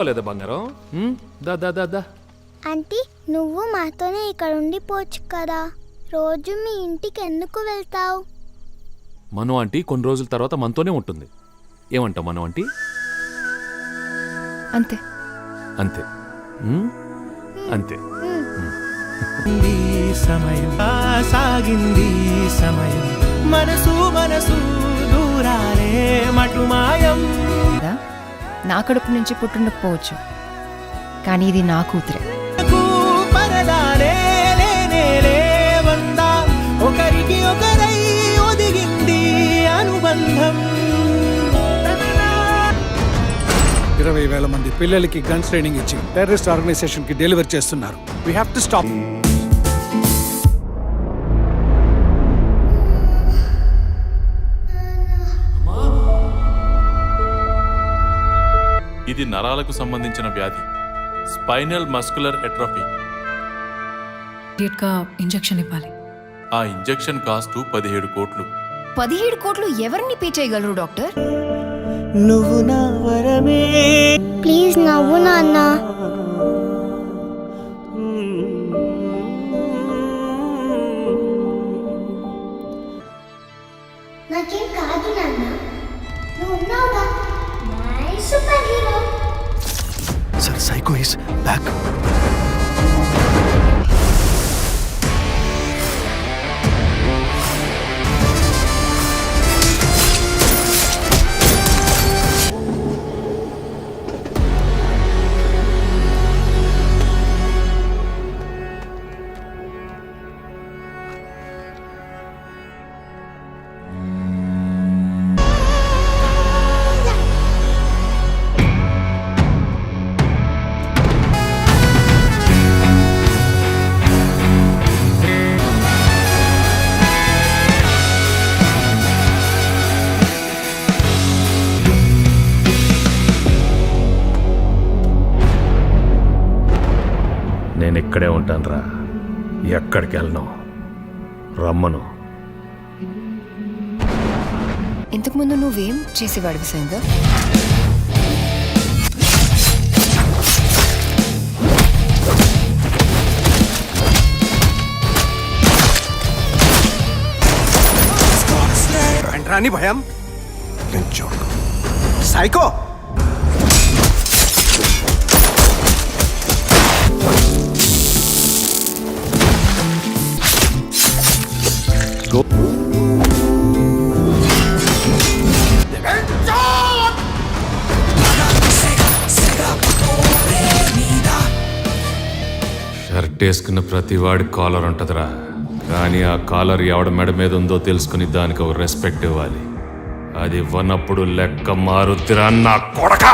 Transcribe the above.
లేదా బంగారం? దా దా దా దా. ఆంటీ నువ్వు మాతోనే ఇక్కడ ఉండిపోవచ్చు కదా, రోజు మీ ఇంటికి ఎందుకు వెళ్తావు? మను ఆంటీ కొన్ని రోజుల తర్వాత మనతోనే ఉంటుంది. ఏమంటావు మను ఆంటీ? అంతే అంతే అంతే. సమయం సాగింది సమయం, మనసు మనసు దూరాలే మటుమాయం. నా కడుపు నుంచి పుట్టుండకపోవచ్చు, కానీ ఇది నా కూతురే. పరదాలే లేనే లేవందా, ఒకరికి ఒకరై ఒదిగింది అనుబంధం. 20,000 మంది పిల్లలకి గన్స్ ట్రైనింగ్ ఇచ్చి టెర్రరిస్ట్ ఆర్గనైజేషన్ కి డెలివర్ చేస్తున్నారు. We have to stop. ఇది నరాలకు సంబంధించిన వ్యాధి, స్పైనల్ మస్కులర్ ఎట్రోఫీ. ఇంజెక్షన్ ఇవ్వాలి. ఆ ఇంజెక్షన్ కాస్ట్ 17 కోట్లు. 17 కోట్లు ఎవరిని పే చేయగలరు డాక్టర్? నువ్వు నా వరమే. ప్లీజ్ నవ్వు నాన్న. నాకేం కాదు నాన్న, నువ్వు ఉన్నావుగా, my super hero. Sir psycho is back. నేను ఇక్కడే ఉంటాను రా, ఎక్కడికి వెళ్ళను, రమ్మను. ఇంతకు ముందు నువ్వేం చేసేవాడివి సైందర్? రాని భయం సైకో. షర్ట్ వేసుకున్న ప్రతి వాడి కాలర్ ఉంటుందిరా, కానీ ఆ కాలర్ ఎవడ మెడ మీద ఉందో తెలుసుకుని దానికి ఒక రెస్పెక్ట్ ఇవ్వాలి. అది ఇవ్వనప్పుడు లెక్క మారుద్దిరా నా కొడక.